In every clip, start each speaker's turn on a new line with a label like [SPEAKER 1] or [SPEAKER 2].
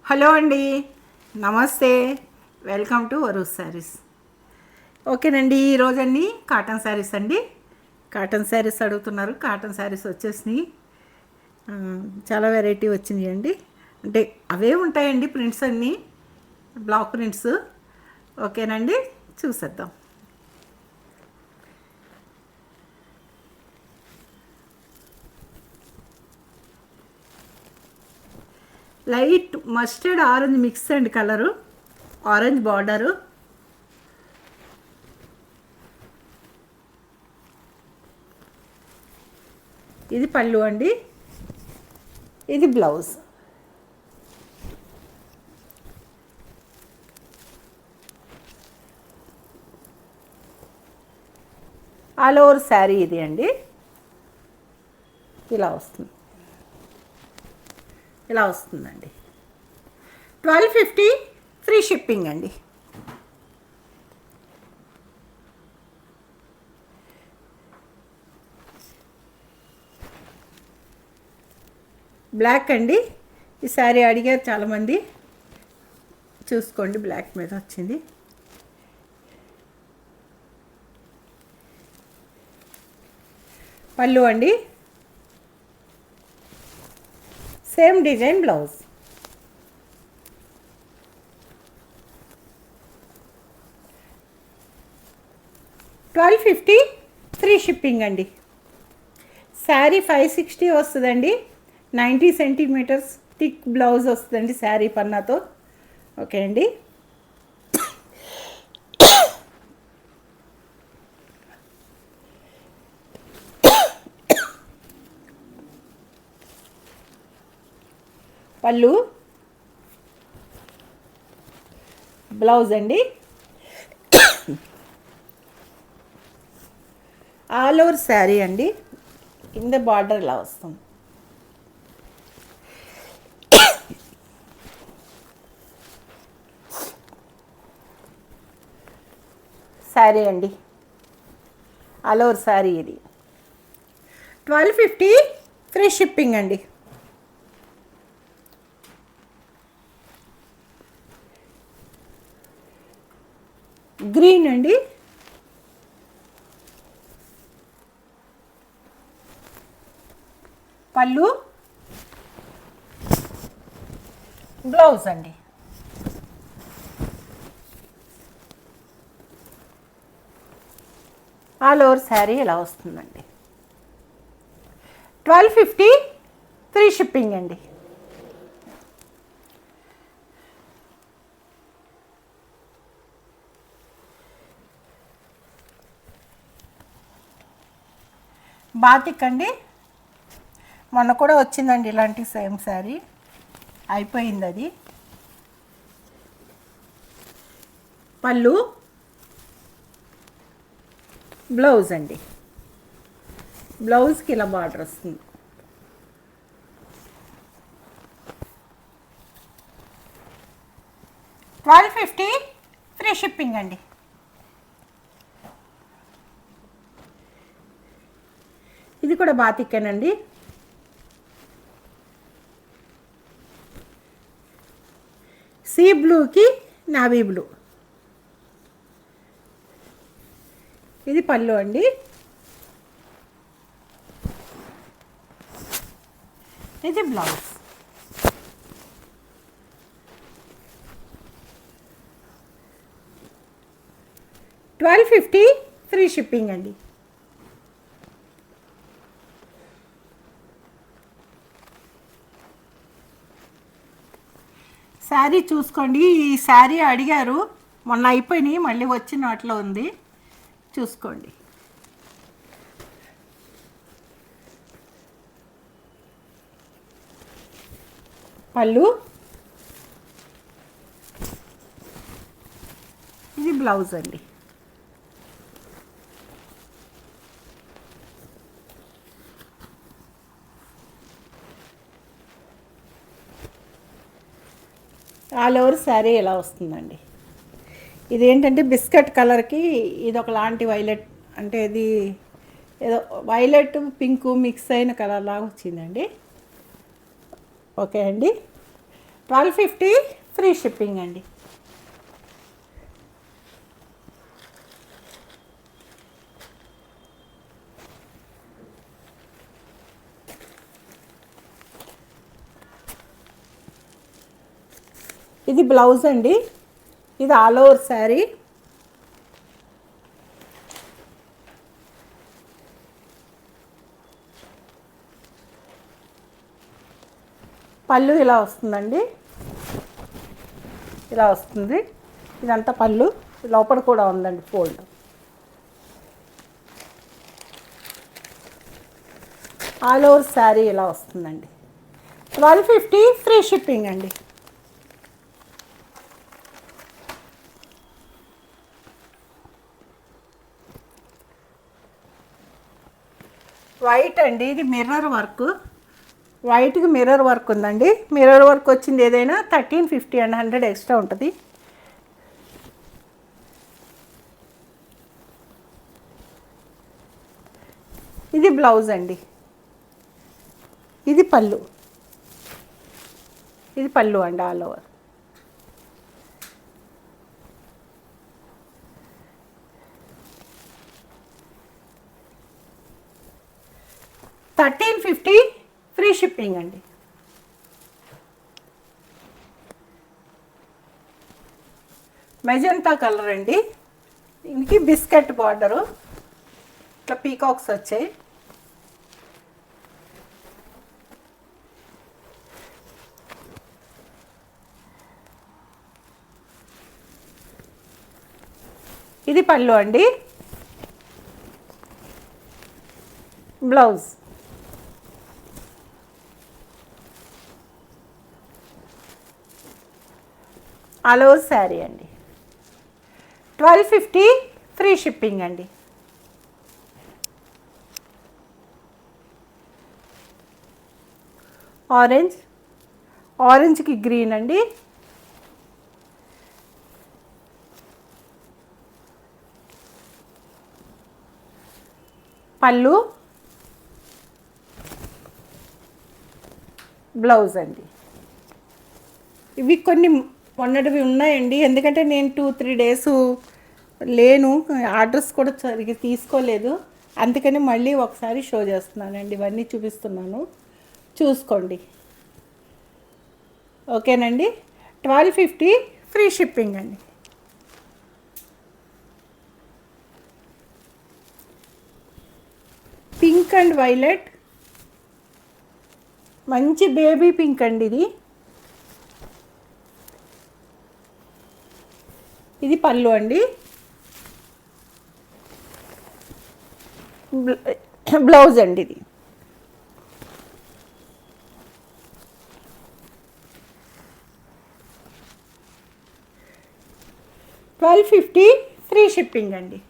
[SPEAKER 1] Hello అండి, namaste. Welcome to Varu's saris. ఓకేనండి, ఈరోజండి కాటన్ శారీస్ అండి. కాటన్ శారీస్ అడుగుతున్నారు. కాటన్ శారీస్ వచ్చేసినాయి. ఆ, చాలా వెరైటీ వచ్చినాయి అండి. అంటే అవే ఉంటాయండి ప్రింట్స్ అన్నీ, బ్లాక్ ప్రింట్స్. ఓకేనండి, చూసేద్దాం. Light mustard orange mix and colour, orange border. ఇది పళ్ళు అండి, ఇది బ్లౌజ్. ఆల్ ఓవర్ శారీ ఇది అండి. ఇలా వస్తుంది, ఇలా వస్తుందండి. 1250 ఫ్రీ షిప్పింగ్ అండి. బ్లాక్ అండి. ఈ శారీ అడిగారు చాలామంది, చూసుకోండి. బ్లాక్ మీద వచ్చింది. పళ్ళు అండి, same design blouse. $1250 free shipping అండి. శారీ 560 వస్తుందండి. 90 సెంటీమీటర్స్ థిక్ బ్లౌజ్ వస్తుందండి శారీ పన్నాతో. ఓకే అండి. పళ్ళు, బ్లౌజ్ అండి. ఆల్ ఓవర్ శారీ అండి. కింద బార్డర్ ఇలా వస్తుంది. శారీ అండి, ఆల్ ఓవర్ శారీ ఇది. 1250 ఫ్రీ షిప్పింగ్ అండి. గ్రీన్ అండి. పళ్ళు, బ్లౌజ్ అండి. ఆల్ ఓవర్ శారీ ఇలా వస్తుందండి. 1250 ఫ్రీ షిప్పింగ్ అండి. బాతిక్ అండి. మొన్న కూడా వచ్చిందండి ఇలాంటి సేమ్ శారీ, అయిపోయింది అది. పళ్ళు, బ్లౌజ్ అండి. బ్లౌజ్కి ఇలా బార్డర్ వస్తుంది. $1250 ఫ్రీ షిప్పింగ్ అండి. ఇది కూడా బాతిక్కేనండి. సీ బ్లూకి నావీ బ్లూ. ఇది పళ్ళు అండి. ఇది బ్లౌజ్. $1250 ఫ్రీ షిప్పింగ్ అండి. శారీ చూసుకోండి. ఈ శారీ అడిగారు, మొన్న అయిపోయినాయి, మళ్ళీ వచ్చిన వాటిలో ఉంది, చూసుకోండి. పళ్ళు, ఇది బ్లౌజ్ అండి. ఆల్ ఓవర్ శారీ ఎలా వస్తుందండి. ఇదేంటంటే బిస్కెట్ కలర్కి ఇది ఒకలాంటి వైలెట్, అంటే ఇది ఏదో వైలెట్ పింక్ మిక్స్ అయిన కలర్ లాగా వచ్చిందండి. ఓకే అండి. 1250 ఫ్రీ షిప్పింగ్ అండి. ఇది బ్లౌజ్ అండి. ఇది ఆల్ ఓవర్ శారీ. పళ్ళు ఇలా వస్తుందండి, ఇలా వస్తుంది. ఇదంతా పళ్ళు, లోపల కూడా ఉందండి ఫోల్డ్. ఆల్ ఓవర్ శారీ ఇలా వస్తుందండి. 1250 ఫ్రీ షిప్పింగ్ అండి. వైట్ అండి, ఇది మిర్రర్ వర్క్. వైట్కి మిర్రర్ వర్క్ ఉందండి. మిర్రర్ వర్క్ వచ్చింది ఏదైనా 1350 అండ్ 100 ఎక్స్ట్రా ఉంటుంది. ఇది బ్లౌజ్ అండి. ఇది పళ్ళు. ఇది పళ్ళు అండి ఆల్ ఓవర్. $1350 ఫ్రీ షిప్పింగ్ అండి. మెజంతా కలర్ అండి. దీనికి బిస్కెట్ బార్డరు, ఇట్లా పీకాక్స్ వచ్చాయి. ఇది పళ్ళు అండి. బ్లౌజ్. ఆల్ ఓవర్ శారీ అండి. 1250 ఫ్రీ షిప్పింగ్ అండి. ఆరెంజ్, ఆరెంజ్కి గ్రీన్ అండి. పళ్ళు, బ్లౌజ్ అండి. ఇవి కొన్ని మొన్నటివి ఉన్నాయండి, ఎందుకంటే నేను 2-3 డేస్ లేను, ఆర్డర్స్ కూడా సరిగ్గా తీసుకోలేదు. అందుకని మళ్ళీ ఒకసారి షో చేస్తున్నానండి, ఇవన్నీ చూపిస్తున్నాను, చూసుకోండి. ఓకేనండి. 1250 ఫ్రీ షిప్పింగ్ అండి. పింక్ అండ్ వైలెట్, మంచి బేబీ పింక్ అండి ఇది. ఇది పళ్ళు అండి. బ్లౌజ్ అండి. ఇది $1250 ఫ్రీ షిప్పింగ్ అండి.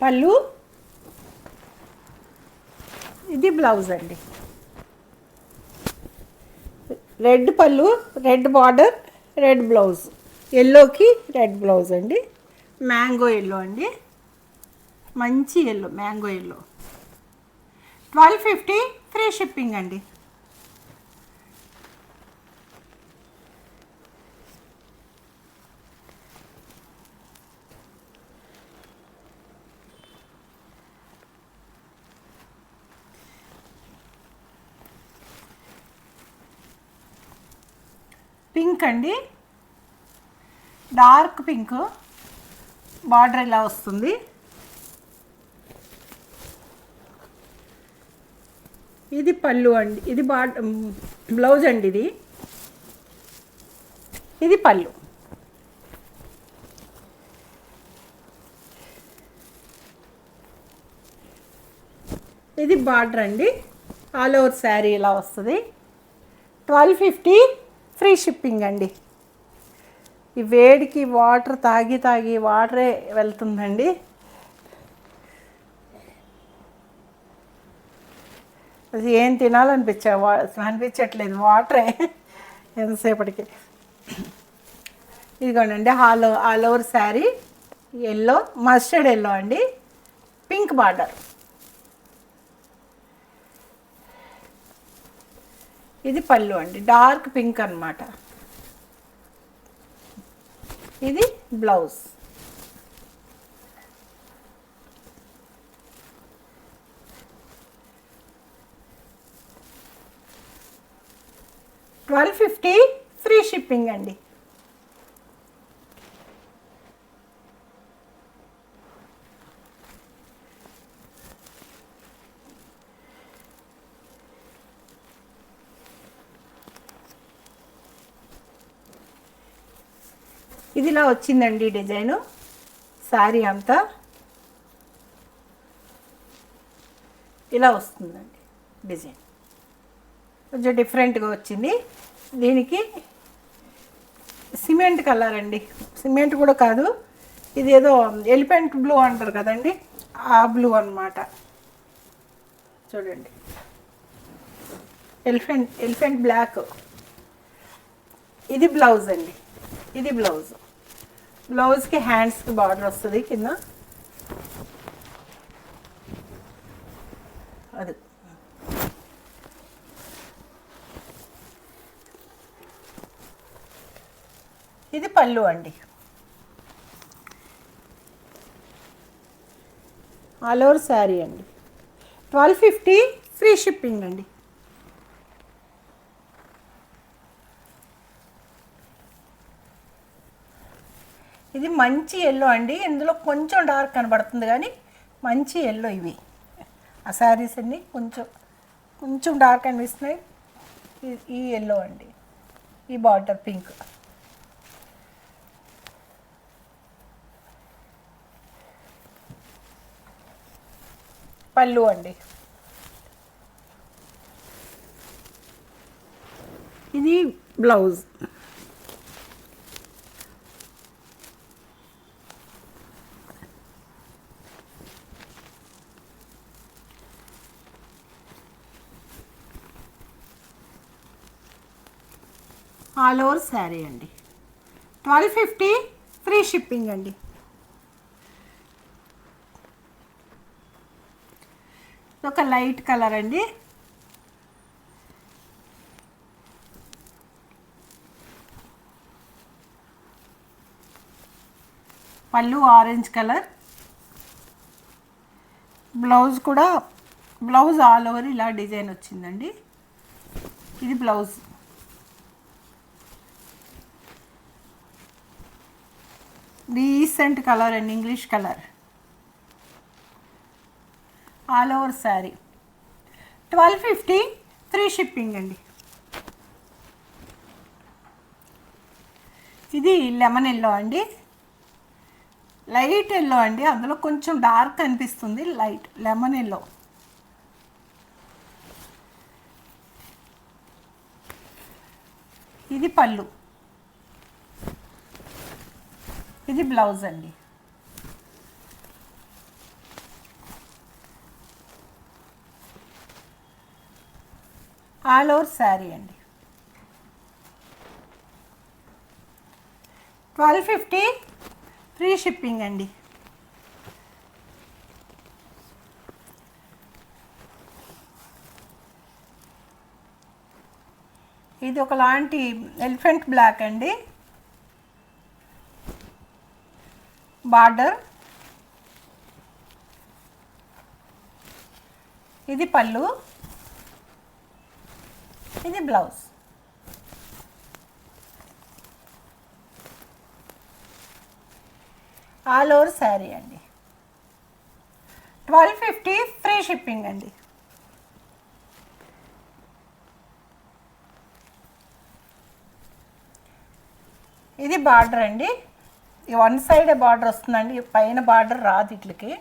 [SPEAKER 1] పళ్ళు, ఇది బ్లౌజ్ అండి. రెడ్ పళ్ళు, రెడ్ బార్డర్, రెడ్ బ్లౌజ్. ఎల్లోకి రెడ్ బ్లౌజ్ అండి. మ్యాంగో ఎల్లో అండి, మంచి yellow, mango yellow. 1250 free shipping అండి. పింక్ అండి, డార్క్ పింక్, బార్డర్ ఇలా వస్తుంది. ఇది పళ్ళు అండి. ఇది బ్లౌజ్ అండి. ఇది పళ్ళు. ఇది బార్డర్ అండి. ఆల్ ఓవర్ శారీ ఇలా వస్తుంది. 1250 ఫ్రీ షిప్పింగ్ అండి. ఈ వేడికి వాటర్ తాగి తాగి వాటరే వెళ్తుందండి. అది ఏం అనిపించట్లేదు వాటరే ఎంతసేపటికి. ఇదిగోండి all over sari yellow, mustard yellow అండి, పింక్ బార్డర్. ఇది పళ్ళు అండి, డార్క్ పింక్ అన్నమాట. ఇది బ్లౌజ్. $1250 ఫ్రీ షిప్పింగ్ అండి. ఇది ఇలా వచ్చిందండి డిజైను. శారీ అంతా ఇలా వస్తుందండి డిజైన్. కొంచెం డిఫరెంట్గా వచ్చింది. దీనికి సిమెంట్ కలర్ అండి, సిమెంట్ కూడా కాదు, ఇది ఏదో ఎలిఫెంట్ బ్లూ అంటారు కదండి, ఆ బ్లూ అన్నమాట. చూడండి, ఎలిఫెంట్ బ్లాక్. ఇది బ్లౌజ్ అండి, ఇది బ్లౌజ్. బ్లౌజ్కి హ్యాండ్స్కి బార్డర్ వస్తుంది కింద. అది ఇది పళ్ళు అండి. ఆల్ ఓవర్ శారీ అండి. $1250 ఫ్రీ షిప్పింగ్ అండి. ఇది మంచి ఎల్లో అండి, ఇందులో కొంచెం డార్క్ కనబడుతుంది కానీ మంచి ఎల్లో. ఇవి ఆ శారీస్ అన్నీ కొంచెం డార్క్ అనిపిస్తున్నాయి. ఈ ఎల్లో అండి, ఈ బార్డర్ పింక్. పళ్ళు అండి. ఇది బ్లౌజ్. ఆల్ ఓవర్ శారీ అండి. $1250 ఫ్రీ షిప్పింగ్ అండి. ఒక లైట్ కలర్ అండి, పళ్ళు orange colour. Blouse all over ఇలా డిజైన్ వచ్చిందండి. ఇది బ్లౌజ్. డీసెంట్ కలర్ అండి, English colour. All over sari. $1250 free shipping అండి. ఇది లెమన్ ఎల్లో అండి, లైట్ ఎల్లో అండి, అందులో కొంచెం డార్క్ అనిపిస్తుంది. Light lemon yellow. ఇది పళ్ళు, ఇది బ్లౌజ్ అండి. ఆల్ ఓవర్ శారీ అండి. $1250 ఫ్రీ షిప్పింగ్ అండి. ఇది ఒకలాంటి ఎలిఫెంట్ బ్లాక్ అండి, బార్డర్. ఇది పళ్ళు, ఇది బ్లౌజ్. ఆల్ ఓవర్ శారీ అండి. $1250 ఫ్రీ షిప్పింగ్ అండి. ఇది బార్డర్ అండి, ఈ వన్ సైడ్ బార్డర్ వస్తుందండి, పైన బార్డర్ రాదు ఇట్లకి.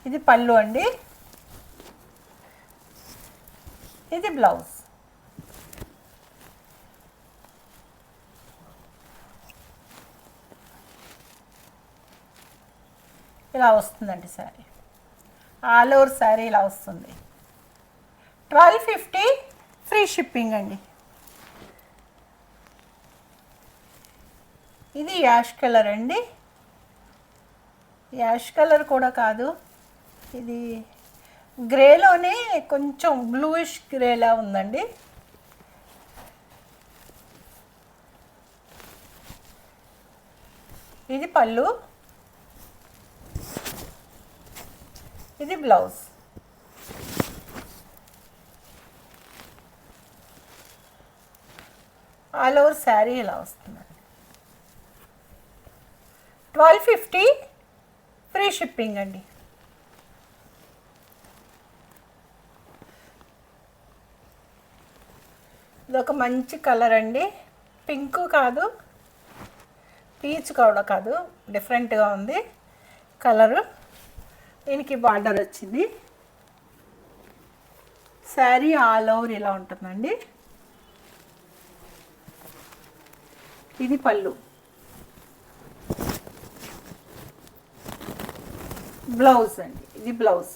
[SPEAKER 1] ఇది పళ్ళు అండి, ఇది బ్లౌజ్. ఇలా వస్తుందండి శారీ. ఆల్ ఓవర్ శారీ ఇలా వస్తుంది. 1250 ఫ్రీ షిప్పింగ్ అండి. ఇది యాష్ కలర్ అండి. యాష్ కలర్ కూడా కాదు, ఇది గ్రేలోనే కొంచెం బ్లూయిష్ గ్రేలా ఉందండి. ఇది పళ్ళు, ఇది బ్లౌజ్. ఆల్ ఓవర్ శారీ ఇలా వస్తుందండి. 1250 ఫ్రీ షిప్పింగ్ అండి. ఇదొక మంచి కలర్ అండి. పింక్ కాదు, పీచ్ కూడా కాదు, డిఫరెంట్గా ఉంది కలరు. దీనికి బార్డర్ వచ్చింది. శారీ ఆల్ ఓవర్ ఇలా ఉంటుందండి. ఇది పళ్ళు, బ్లౌజ్ అండి. ఇది బ్లౌజ్.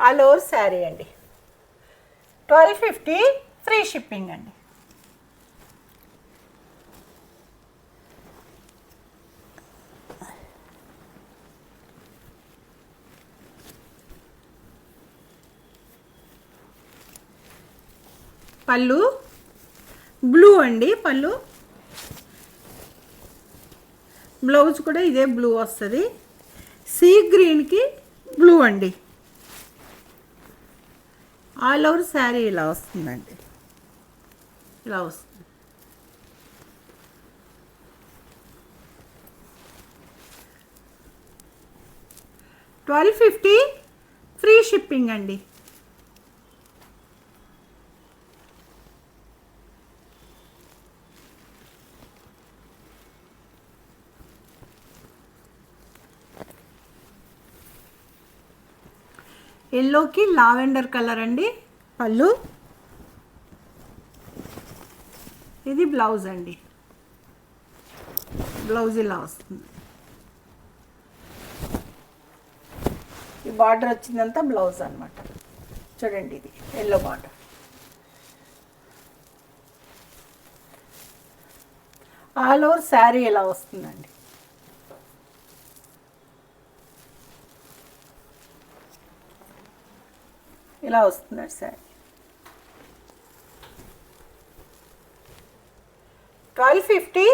[SPEAKER 1] ఆల్ ఓవర్ శారీ అండి. 1250 ఫ్రీ షిప్పింగ్ అండి. పళ్ళు బ్లూ అండి. పళ్ళు, బ్లౌజ్ కూడా ఇదే బ్లూ వస్తుంది. సీ గ్రీన్కి బ్లూ అండి. ఆల్ ఓవర్ శారీ ఇలా వస్తుందండి. ఇలా వస్తుంది. $1250 ఫ్రీ షిప్పింగ్ అండి. ఎల్లోకి లావెండర్ కలర్ అండి. పళ్ళు, ఇది బ్లౌజ్ అండి. బ్లౌజ్ ఇలా వస్తుంది. ఈ బార్డర్ వచ్చిందంతా బ్లౌజ్ అనమాట. చూడండి, ఇది yellow border. All over sari ఇలా వస్తుందండి. ఇలా వస్తుంది శారీ. 1250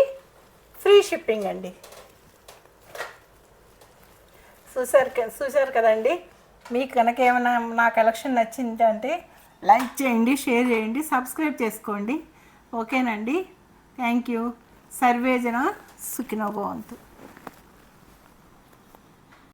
[SPEAKER 1] ఫ్రీ షిప్పింగ్ అండి. చూసారు కదండి. మీకు కనుక ఏమైనా నా కలెక్షన్ నచ్చింది అంటే లైక్ చేయండి, షేర్ చేయండి, సబ్స్క్రైబ్ చేసుకోండి. ఓకేనండి. Thank you. సర్వేజన సుఖినో భవంతు.